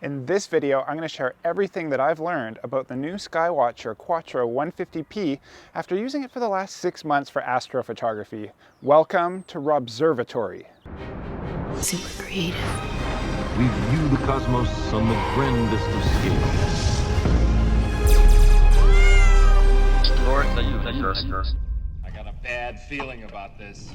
In this video, I'm going to share everything that I've learned about the new Sky-Watcher Quattro 150P after using it for the last 6 months for astrophotography. Welcome to Robservatory. Super creative. We view the cosmos on the grandest of scales. I got a bad feeling about this.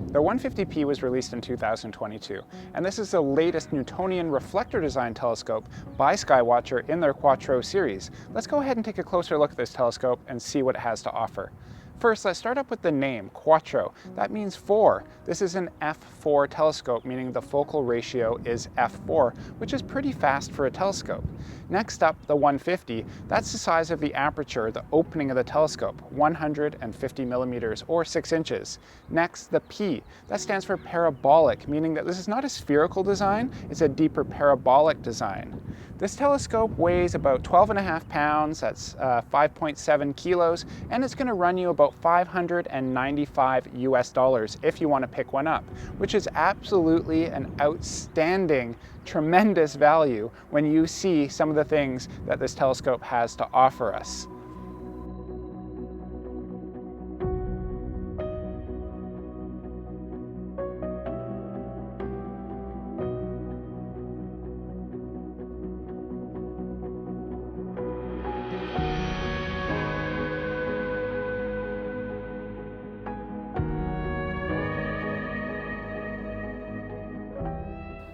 The 150P was released in 2022, and this is the latest Newtonian reflector design telescope by Sky-Watcher in their Quattro series. Let's go ahead and take a closer look at this telescope and see what it has to offer. First, let's start up with the name, Quattro. That means 4. This is an f4 telescope, meaning the focal ratio is f4, which is pretty fast for a telescope. Next up, the 150. That's the size of the aperture, the opening of the telescope, 150 millimeters or 6 inches. Next, the P. That stands for parabolic, meaning that this is not a spherical design, it's a deeper parabolic design. This telescope weighs about 12.5 pounds, that's 5.7 kilos, and it's going to run you about $595 US if you want to pick one up, which is absolutely an outstanding, tremendous value when you see some of the things that this telescope has to offer us.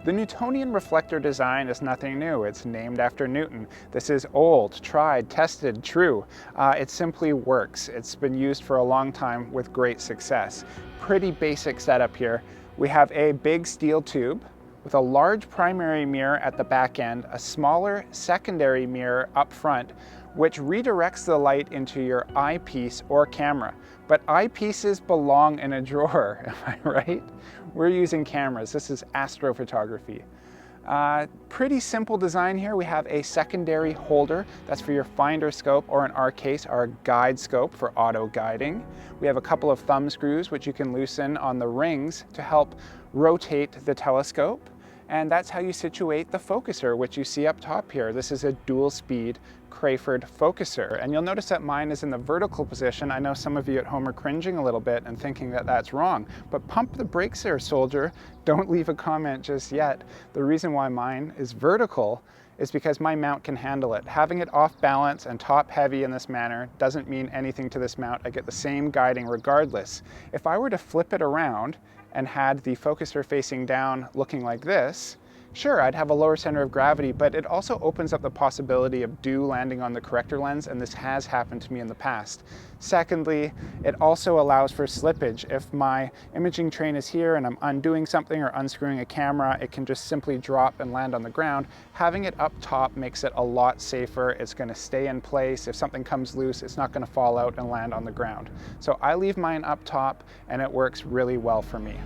The Newtonian reflector design is nothing new. It's named after Newton. This is old, tried, tested, true. It simply works. It's been used for a long time with great success. Pretty basic setup here. We have a big steel tube with a large primary mirror at the back end, a smaller secondary mirror up front, which redirects the light into your eyepiece or camera. But eyepieces belong in a drawer, am I right? We're using cameras. This is astrophotography. Pretty simple design here. We have a secondary holder. That's for your finder scope, or in our case, our guide scope for auto guiding. We have a couple of thumb screws, which you can loosen on the rings to help rotate the telescope. And that's how you situate the focuser, which you see up top here. This is a dual speed Crayford focuser. And you'll notice that mine is in the vertical position. I know some of you at home are cringing a little bit and thinking that that's wrong, but pump the brakes there, soldier. Don't leave a comment just yet. The reason why mine is vertical is because my mount can handle it. Having it off balance and top heavy in this manner doesn't mean anything to this mount. I get the same guiding regardless. If I were to flip it around and had the focuser facing down looking like this, sure, I'd have a lower center of gravity, but it also opens up the possibility of dew landing on the corrector lens, and this has happened to me in the past. Secondly, it also allows for slippage. If my imaging train is here and I'm undoing something or unscrewing a camera, it can just simply drop and land on the ground. Having it up top makes it a lot safer. It's going to stay in place. If something comes loose, it's not going to fall out and land on the ground. So I leave mine up top, and it works really well for me.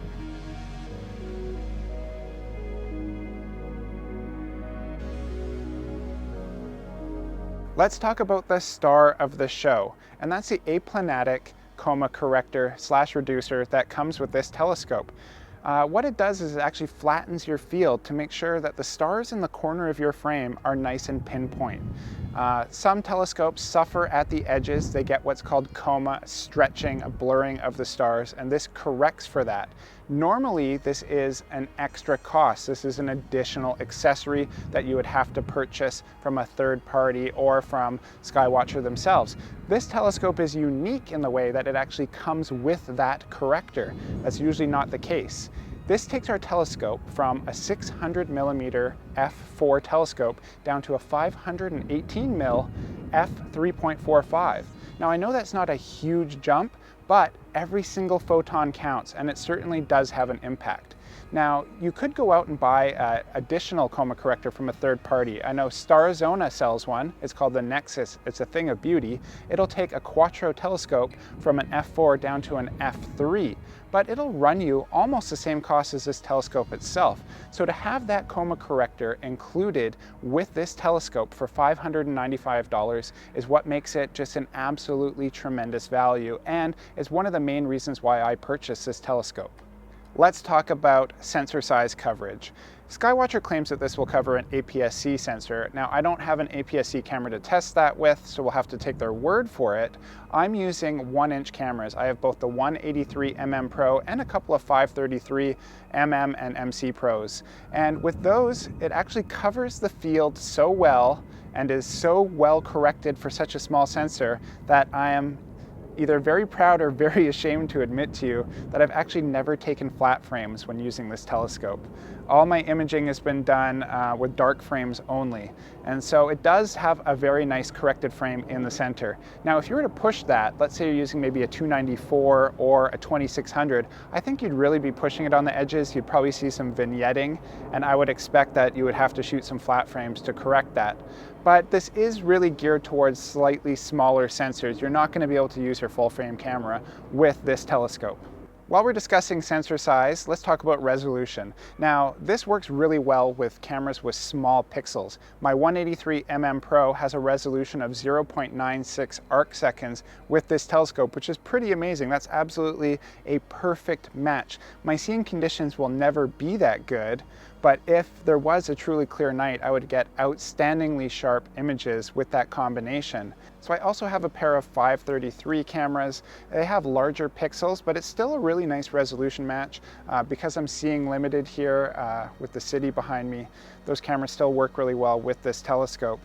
Let's talk about the star of the show, and that's the aplanatic coma corrector / reducer that comes with this telescope. What it does is it actually flattens your field to make sure that the stars in the corner of your frame are nice and pinpoint. Some telescopes suffer at the edges. They get what's called coma, stretching, a blurring of the stars, and this corrects for that. Normally, this is an extra cost. This is an additional accessory that you would have to purchase from a third party or from Sky-Watcher themselves. This telescope is unique in the way that it actually comes with that corrector. That's usually not the case. This takes our telescope from a 600 millimeter f4 telescope down to a 518 mil f3.45. Now I know that's not a huge jump, but every single photon counts, and it certainly does have an impact. Now, you could go out and buy an additional coma corrector from a third party. I know Starizona sells one. It's called the Nexus. It's a thing of beauty. It'll take a Quattro telescope from an f4 down to an f3, but it'll run you almost the same cost as this telescope itself. So to have that coma corrector included with this telescope for $595 is what makes it just an absolutely tremendous value, and is one of the main reasons why I purchased this telescope. let's talk about sensor size coverage. Sky-Watcher claims that this will cover an APS-C sensor. Now, I don't have an APS-C camera to test that with, so we'll have to take their word for it. I'm using 1-inch cameras. I have both the 183mm Pro and a couple of 533mm and MC Pros. And with those, it actually covers the field so well and is so well corrected for such a small sensor that I am either very proud or very ashamed to admit to you that I've actually never taken flat frames when using this telescope. All my imaging has been done with dark frames only. And so it does have a very nice corrected frame in the center. Now, if you were to push that, let's say you're using maybe a 294 or a 2600, I think you'd really be pushing it on the edges. You'd probably see some vignetting, and I would expect that you would have to shoot some flat frames to correct that. But this is really geared towards slightly smaller sensors. You're not going to be able to use your full frame camera with this telescope. While we're discussing sensor size, let's talk about resolution. Now, this works really well with cameras with small pixels. My 183mm Pro has a resolution of 0.96 arc seconds with this telescope, which is pretty amazing. That's absolutely a perfect match. My seeing conditions will never be that good, but if there was a truly clear night, I would get outstandingly sharp images with that combination. So I also have a pair of 533 cameras. They have larger pixels, but it's still a really nice resolution match. Because I'm seeing limited here with the city behind me, those cameras still work really well with this telescope.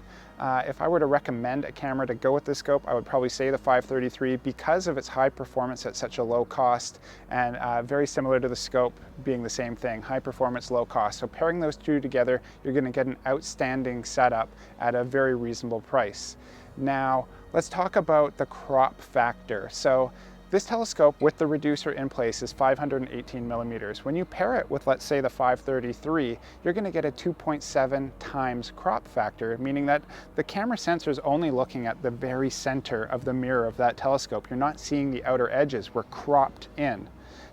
If I were to recommend a camera to go with this scope, I would probably say the 533 because of its high performance at such a low cost, and very similar to the scope being the same thing, high performance, low cost. So pairing those two together, you're going to get an outstanding setup at a very reasonable price. Now, let's talk about the crop factor. So this telescope with the reducer in place is 518 millimeters. When you pair it with, let's say, the 533, you're going to get a 2.7 times crop factor, meaning that the camera sensor is only looking at the very center of the mirror of that telescope. You're not seeing the outer edges. We're cropped in.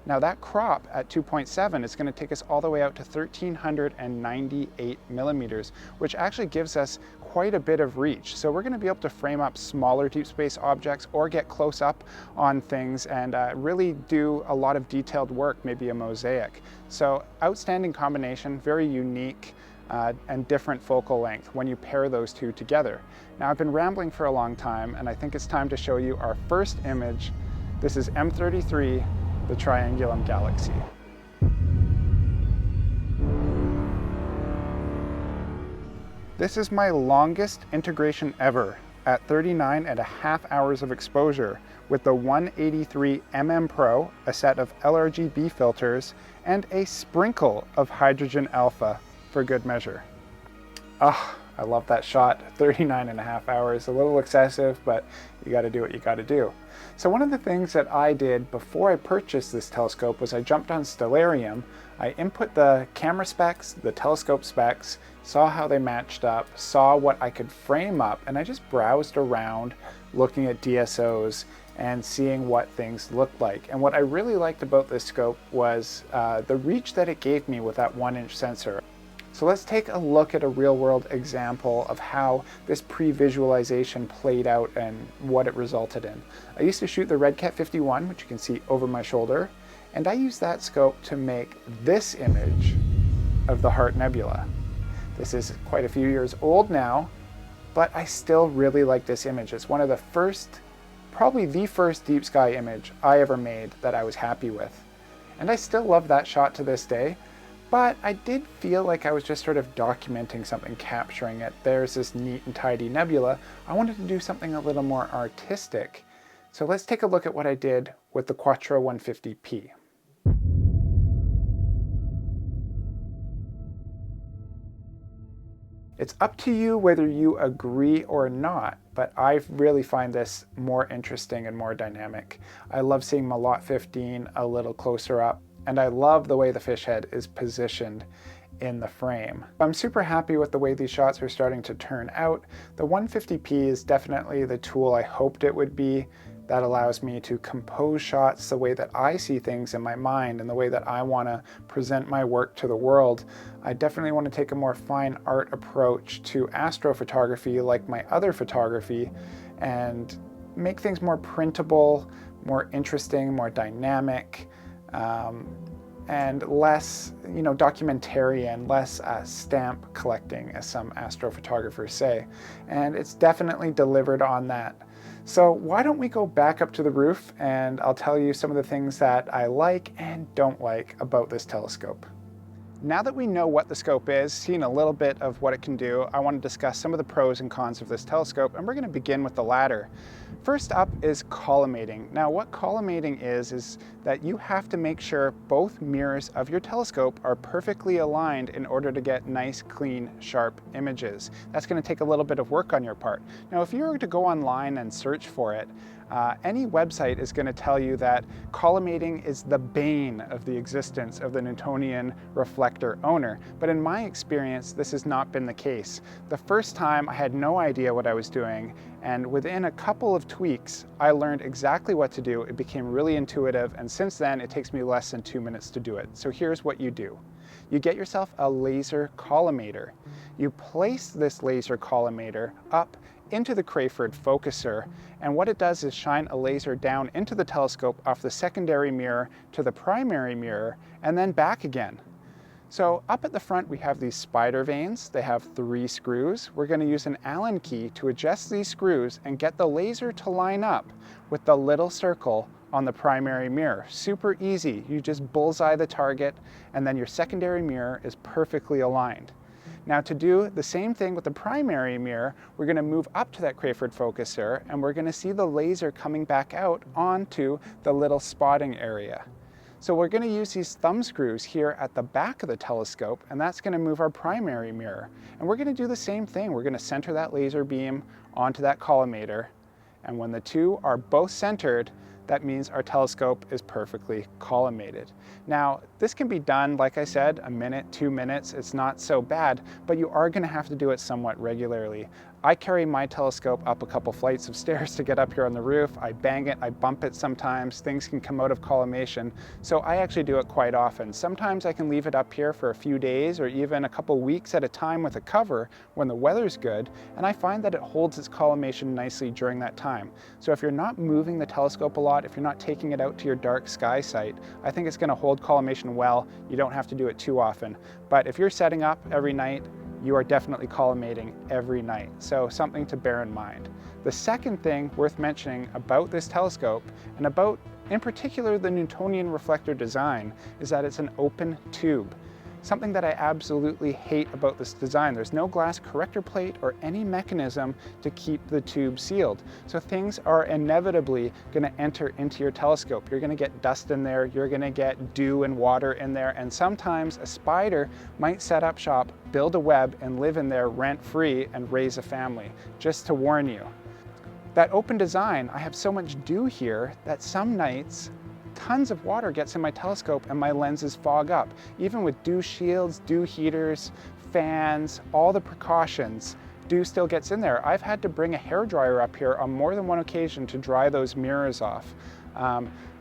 Now that crop at 2.7 is going to take us all the way out to 1398 millimeters, which actually gives us quite a bit of reach. So we're going to be able to frame up smaller deep space objects or get close up on things and really do a lot of detailed work, maybe a mosaic. So outstanding combination, very unique and different focal length when you pair those two together. Now I've been rambling for a long time, and I think it's time to show you our first image. This is M33, the Triangulum Galaxy. This is my longest integration ever at 39.5 hours of exposure with the 183mm Pro, a set of LRGB filters, and a sprinkle of hydrogen alpha for good measure. Ah, I love that shot. 39.5 hours, a little excessive, but you gotta do what you gotta do. So one of the things that I did before I purchased this telescope was I jumped on Stellarium. I input the camera specs, the telescope specs, saw how they matched up, saw what I could frame up, and I just browsed around looking at DSOs and seeing what things looked like. And what I really liked about this scope was the reach that it gave me with that 1-inch sensor. So let's take a look at a real-world example of how this pre-visualization played out and what it resulted in. I used to shoot the Red Cat 51, which you can see over my shoulder, and I used that scope to make this image of the Heart Nebula. This is quite a few years old now, but I still really like this image. It's one of the first, probably the first deep sky image I ever made that I was happy with. And I still love that shot to this day. But I did feel like I was just sort of documenting something, capturing it. There's this neat and tidy nebula. I wanted to do something a little more artistic. So let's take a look at what I did with the Quattro 150P. It's up to you whether you agree or not, but I really find this more interesting and more dynamic. I love seeing Malot 15 a little closer up. And I love the way the fish head is positioned in the frame. I'm super happy with the way these shots are starting to turn out. The 150p is definitely the tool I hoped it would be. That allows me to compose shots the way that I see things in my mind and the way that I want to present my work to the world. I definitely want to take a more fine art approach to astrophotography like my other photography and make things more printable, more interesting, more dynamic. and less, documentarian, less stamp collecting, as some astrophotographers say. And it's definitely delivered on that. So why don't we go back up to the roof and I'll tell you some of the things that I like and don't like about this telescope. Now that we know what the scope is, seen a little bit of what it can do, I want to discuss some of the pros and cons of this telescope, and we're going to begin with the latter. First up is collimating. Now what collimating is that you have to make sure both mirrors of your telescope are perfectly aligned in order to get nice, clean, sharp images. That's going to take a little bit of work on your part. Now if you were to go online and search for it, any website is going to tell you that collimating is the bane of the existence of the Newtonian reflector owner. But in my experience, this has not been the case. The first time I had no idea what I was doing, and within a couple of tweaks, I learned exactly what to do. It became really intuitive, and since then, it takes me less than 2 minutes to do it. So here's what you do. You get yourself a laser collimator. You place this laser collimator up into the Crayford focuser, and what it does is shine a laser down into the telescope off the secondary mirror to the primary mirror and then back again. So up at the front we have these spider vanes. They have 3 screws. We're going to use an Allen key to adjust these screws and get the laser to line up with the little circle on the primary mirror. Super easy. You just bullseye the target and then your secondary mirror is perfectly aligned. Now to do the same thing with the primary mirror, we're going to move up to that Crayford focuser and we're going to see the laser coming back out onto the little spotting area. So we're going to use these thumb screws here at the back of the telescope, and that's going to move our primary mirror. And we're going to do the same thing. We're going to center that laser beam onto that collimator, and when the two are both centered, that means our telescope is perfectly collimated. Now, this can be done, like I said, a minute, 2 minutes. It's not so bad, but you are going to have to do it somewhat regularly. I carry my telescope up a couple flights of stairs to get up here on the roof. I bang it, I bump it sometimes. Things can come out of collimation. So I actually do it quite often. Sometimes I can leave it up here for a few days or even a couple weeks at a time with a cover when the weather's good, and I find that it holds its collimation nicely during that time. So if you're not moving the telescope a lot, if you're not taking it out to your dark sky site, I think it's going to hold collimation well. You don't have to do it too often. But if you're setting up every night, you are definitely collimating every night. So something to bear in mind. The second thing worth mentioning about this telescope, and about in particular the Newtonian reflector design, is that it's an open tube. Something that I absolutely hate about this design. There's no glass corrector plate or any mechanism to keep the tube sealed. So things are inevitably going to enter into your telescope. You're going to get dust in there, you're going to get dew and water in there, and sometimes a spider might set up shop, build a web, and live in there rent-free and raise a family. Just to warn you. That open design, I have so much dew here that some nights tons of water gets in my telescope and my lenses fog up. Even with dew shields, dew heaters, fans, all the precautions, dew still gets in there. I've had to bring a hairdryer up here on more than one occasion to dry those mirrors off.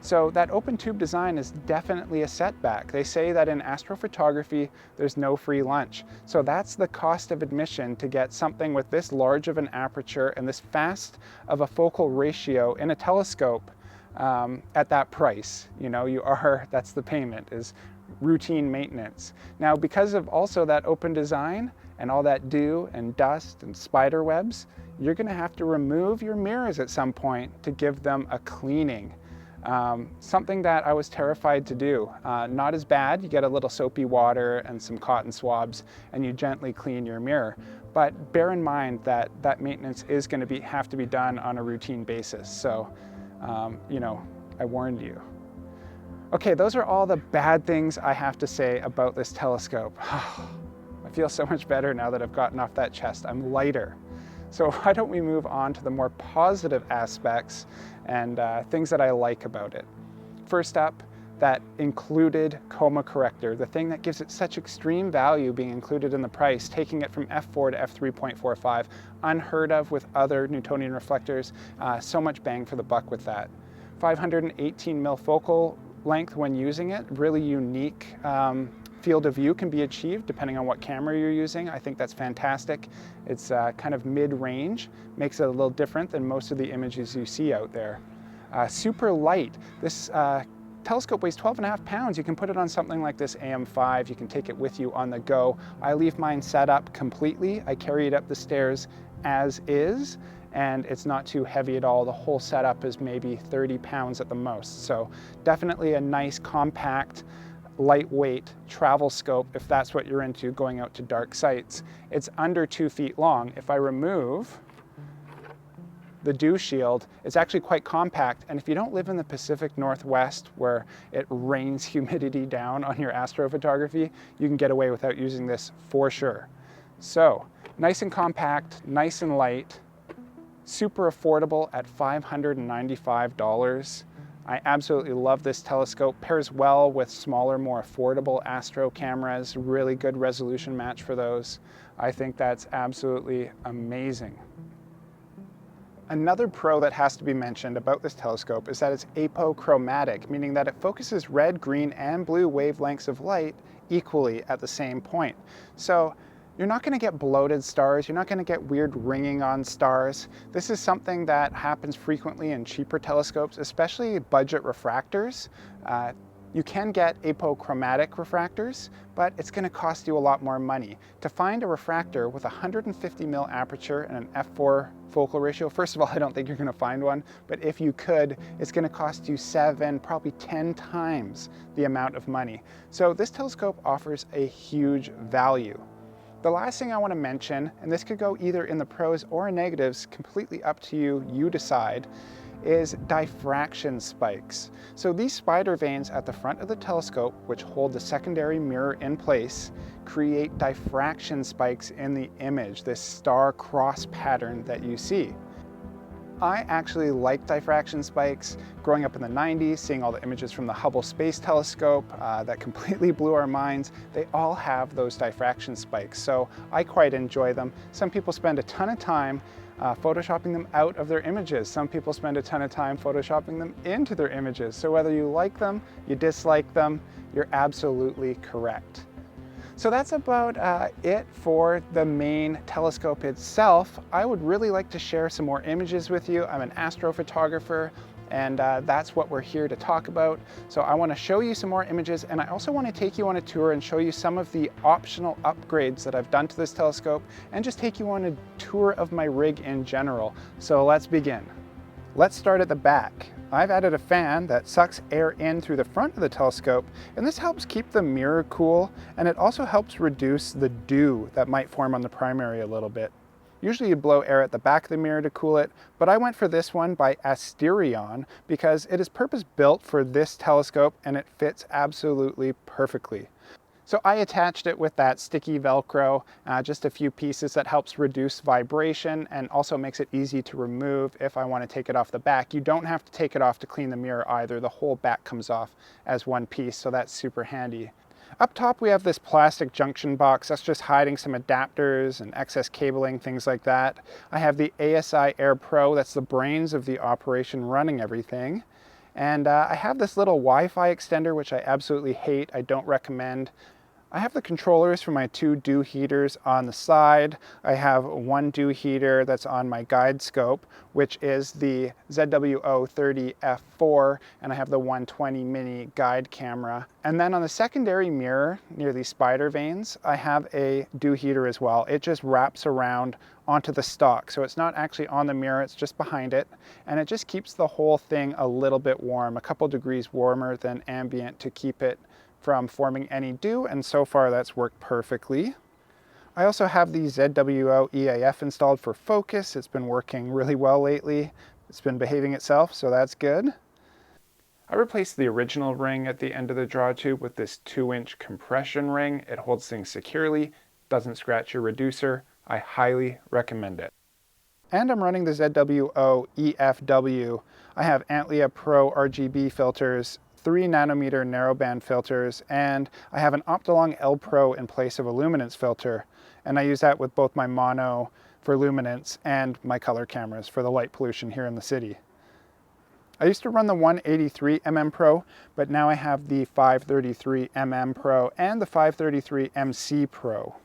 So that open tube design is definitely a setback. They say that in astrophotography, there's no free lunch. So that's the cost of admission to get something with this large of an aperture and this fast of a focal ratio in a telescope at that price. That's the payment, is routine maintenance. Now, because of also that open design and all that dew and dust and spider webs, you're going to have to remove your mirrors at some point to give them a cleaning. Something that I was terrified to do. Not as bad. You get a little soapy water and some cotton swabs and you gently clean your mirror. But bear in mind that that maintenance is going to have to be done on a routine basis. So I warned you. Okay, those are all the bad things I have to say about this telescope. I feel so much better now that I've gotten off that chest. I'm lighter. So why don't we move on to the more positive aspects and things that I like about it. First up, that included coma corrector, the thing that gives it such extreme value being included in the price, taking it from f4 to f3.45, unheard of with other Newtonian reflectors, so much bang for the buck with that. 518 mil focal length when using it, really unique field of view can be achieved depending on what camera you're using. I think that's fantastic. It's kind of mid-range, makes it a little different than most of the images you see out there. Super light. This telescope weighs 12.5 pounds. You can put it on something like this AM5. You can take it with you on the go. I leave mine set up completely. I carry it up the stairs as is, and it's not too heavy at all. The whole setup is maybe 30 pounds at the most. So definitely a nice, compact, lightweight travel scope if that's what you're into, going out to dark sites. It's under 2 feet long. If I remove the dew shield, it's actually quite compact, and if you don't live in the Pacific Northwest where it rains humidity down on your astrophotography, you can get away without using this for sure. So nice and compact, nice and light, super affordable at $595. I absolutely love this telescope. Pairs well with smaller, more affordable astro cameras, really good resolution match for those. I think that's absolutely amazing. Another pro that has to be mentioned about this telescope is that it's apochromatic, meaning that it focuses red, green, and blue wavelengths of light equally at the same point. So you're not going to get bloated stars, you're not going to get weird ringing on stars. This is something that happens frequently in cheaper telescopes, especially budget refractors. You can get apochromatic refractors, but it's going to cost you a lot more money. To find a refractor with a 150mm aperture and an f4 focal ratio, first of all, I don't think you're going to find one, but if you could, it's going to cost you 7, probably 10 times the amount of money. So this telescope offers a huge value. The last thing I want to mention, and this could go either in the pros or negatives, completely up to you, you decide, is diffraction spikes. So these spider veins at the front of the telescope, which hold the secondary mirror in place, create diffraction spikes in the image, this star-cross pattern that you see. I actually like diffraction spikes. Growing up in the 90s, seeing all the images from the Hubble Space Telescope that completely blew our minds, they all have those diffraction spikes, so I quite enjoy them. Some people spend a ton of time photoshopping them out of their images. Some people spend a ton of time photoshopping them into their images. So whether you like them, you dislike them, you're absolutely correct. So that's about it for the main telescope itself. I would really like to share some more images with you. I'm an astrophotographer, and that's what we're here to talk about. So I want to show you some more images, and I also want to take you on a tour and show you some of the optional upgrades that I've done to this telescope, and just take you on a tour of my rig in general. So let's begin. Let's start at the back. I've added a fan that sucks air in through the front of the telescope, and this helps keep the mirror cool, and it also helps reduce the dew that might form on the primary a little bit. Usually you'd blow air at the back of the mirror to cool it, but I went for this one by Asterion because it is purpose-built for this telescope and it fits absolutely perfectly. So I attached it with that sticky Velcro, just a few pieces that helps reduce vibration and also makes it easy to remove if I want to take it off the back. You don't have to take it off to clean the mirror either. The whole back comes off as one piece, so that's super handy. Up top we have this plastic junction box that's just hiding some adapters and excess cabling, things like that. I have the ASI Air Pro, that's the brains of the operation running everything. And I have this little Wi-Fi extender, which I absolutely hate, I don't recommend. I have the controllers for my 2 dew heaters on the side. I have one dew heater that's on my guide scope, which is the ZWO-30F4, and I have the 120 mini guide camera. And then on the secondary mirror near these spider veins, I have a dew heater as well. It just wraps around onto the stock, so it's not actually on the mirror, it's just behind it, and it just keeps the whole thing a little bit warm, a couple degrees warmer than ambient to keep it from forming any dew, and so far that's worked perfectly. I also have the ZWO EAF installed for focus. It's been working really well lately. It's been behaving itself, so that's good. I replaced the original ring at the end of the draw tube with this 2-inch compression ring. It holds things securely, doesn't scratch your reducer. I highly recommend it. And I'm running the ZWO EFW. I have Antlia Pro RGB filters, 3 nanometer narrowband filters, and I have an Optolong L Pro in place of a luminance filter, and I use that with both my mono for luminance and my color cameras for the light pollution here in the city. I used to run the 183mm Pro, but now I have the 533mm Pro and the 533MC Pro.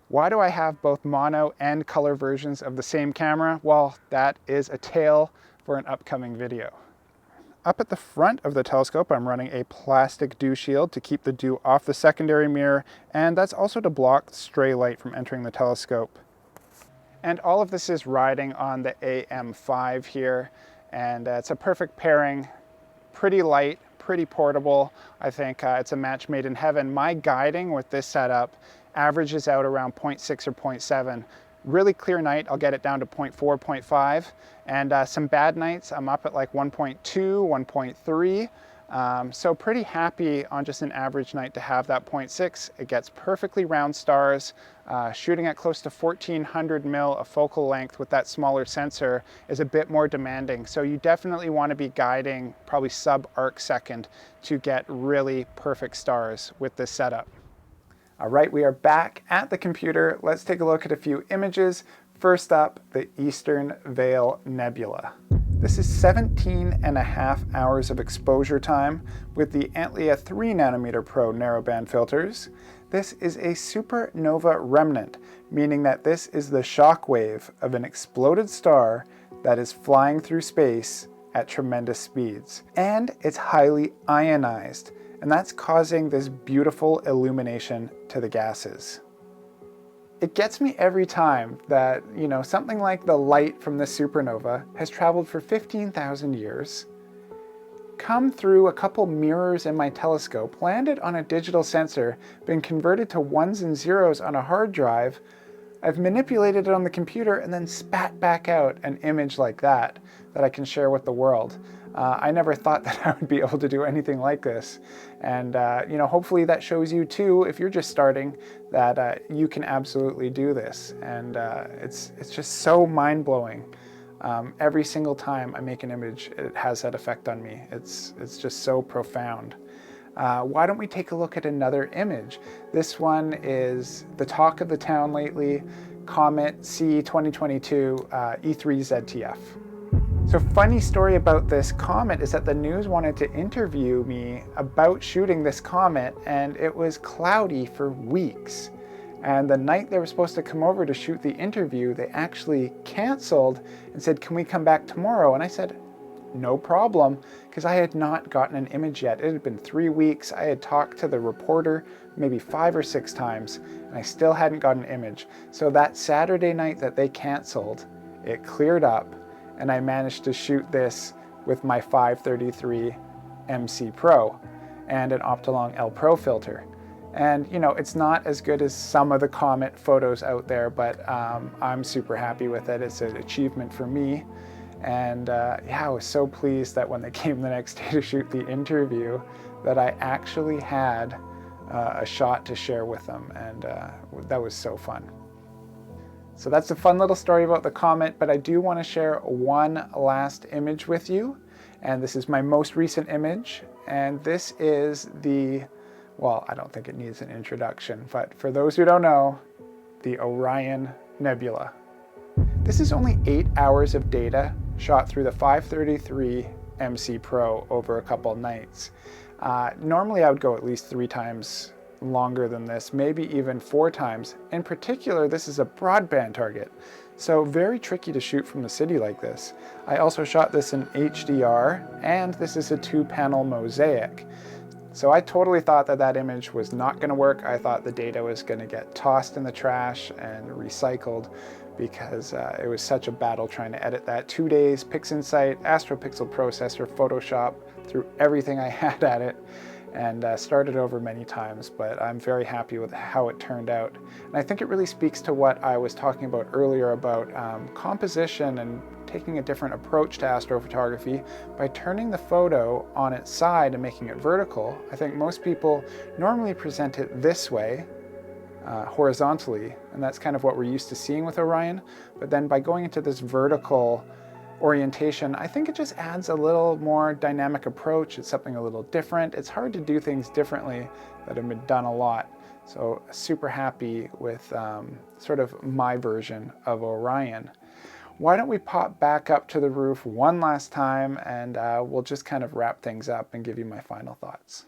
Why do I have both mono and color versions of the same camera? Well, that is a tale for an upcoming video. Up at the front of the telescope, I'm running a plastic dew shield to keep the dew off the secondary mirror, and that's also to block stray light from entering the telescope. And all of this is riding on the AM5 here, and it's a perfect pairing. Pretty light, pretty portable. I think it's a match made in heaven. My guiding with this setup averages out around 0.6 or 0.7. Really clear night, I'll get it down to 0.4, 0.5. And some bad nights, I'm up at like 1.2, 1.3. So pretty happy on just an average night to have that 0.6. It gets perfectly round stars. Shooting at close to 1400 mil a focal length with that smaller sensor is a bit more demanding. So you definitely want to be guiding probably sub-arc second to get really perfect stars with this setup. All right, we are back at the computer. Let's take a look at a few images. First up, the Eastern Veil Nebula. This is 17.5 hours of exposure time with the Antlia 3 nanometer Pro narrowband filters. This is a supernova remnant, meaning that this is the shock wave of an exploded star that is flying through space at tremendous speeds. And it's highly ionized, and that's causing this beautiful illumination to the gases. It gets me every time that, something like the light from this supernova has traveled for 15,000 years, come through a couple mirrors in my telescope, landed on a digital sensor, been converted to ones and zeros on a hard drive, I've manipulated it on the computer and then spat back out an image like that I can share with the world. I never thought that I would be able to do anything like this. And hopefully that shows you too, if you're just starting, that you can absolutely do this. And it's just so mind-blowing. Every single time I make an image, it has that effect on me. It's just so profound. Why don't we take a look at another image? This one is the talk of the town lately, Comet C 2022 E3 ZTF. So funny story about this comet is that the news wanted to interview me about shooting this comet, and it was cloudy for weeks. And the night they were supposed to come over to shoot the interview, they actually canceled and said, "Can we come back tomorrow?" And I said, "No problem," because I had not gotten an image yet. It had been 3 weeks. I had talked to the reporter maybe 5 or 6 times, and I still hadn't got an image. So that Saturday night that they canceled, it cleared up, and I managed to shoot this with my 533 MC Pro and an Optolong L Pro filter. And it's not as good as some of the comet photos out there, but I'm super happy with it. It's an achievement for me. And I was so pleased that when they came the next day to shoot the interview, that I actually had a shot to share with them, and that was so fun. So that's a fun little story about the comet, but I do want to share one last image with you, and this is my most recent image, and this is I don't think it needs an introduction, but for those who don't know, the Orion Nebula. This is only 8 hours of data shot through the 533 MC Pro over a couple nights. Normally I would go at least 3 times longer than this, maybe even 4 times. In particular, this is a broadband target, so very tricky to shoot from the city like this. I also shot this in HDR, and this is a 2-panel mosaic. So I totally thought that image was not going to work. I thought the data was going to get tossed in the trash and recycled, because it was such a battle trying to edit that. 2 days, PixInsight, AstroPixel processor, Photoshop, threw everything I had at it, and started over many times, but I'm very happy with how it turned out. And I think it really speaks to what I was talking about earlier about composition and taking a different approach to astrophotography by turning the photo on its side and making it vertical. I think most people normally present it this way, horizontally, and that's kind of what we're used to seeing with Orion. But then by going into this vertical orientation, I think it just adds a little more dynamic approach. It's something a little different. It's hard to do things differently that have been done a lot. So super happy with sort of my version of Orion. Why don't we pop back up to the roof one last time, and we'll just kind of wrap things up and give you my final thoughts.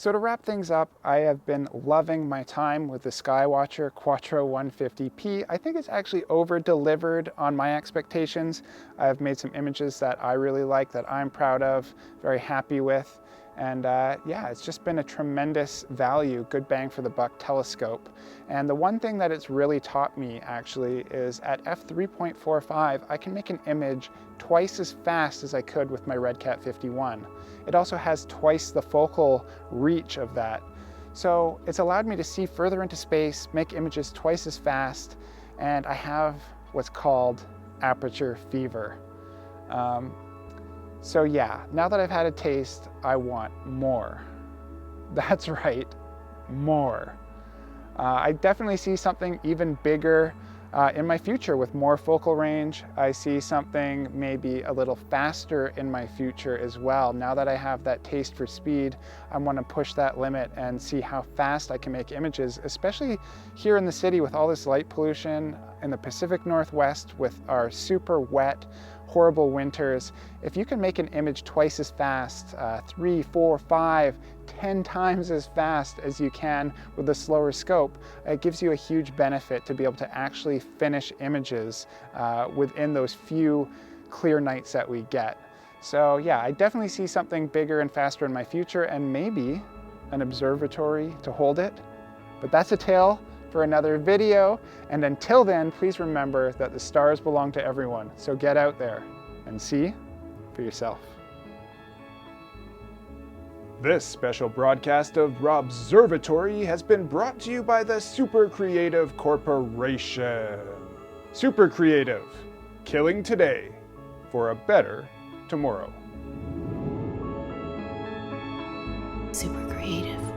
So to wrap things up, I have been loving my time with the Sky-Watcher Quattro 150P. I think it's actually over-delivered on my expectations. I've made some images that I really like, that I'm proud of, very happy with. And yeah, it's just been a tremendous value, good bang for the buck telescope. And the one thing that it's really taught me actually is at f3.45, I can make an image twice as fast as I could with my RedCat 51. It also has twice the focal reach of that. So it's allowed me to see further into space, make images twice as fast, and I have what's called aperture fever. So yeah, now that I've had a taste, I want more. That's right, more. I definitely see something even bigger in my future with more focal range. I see something maybe a little faster in my future as well. Now that I have that taste for speed, I want to push that limit and see how fast I can make images, especially here in the city with all this light pollution in the Pacific Northwest with our super wet, horrible winters. If you can make an image twice as fast, 3, 4, 5, 10 times as fast as you can with a slower scope, it gives you a huge benefit to be able to actually finish images within those few clear nights that we get. So yeah, I definitely see something bigger and faster in my future, and maybe an observatory to hold it. But that's a tale for another video, and until then, please remember that the stars belong to everyone. So get out there and see for yourself. This special broadcast of Robservatory has been brought to you by the Super Creative Corporation. Super Creative, killing today for a better tomorrow. Super creative.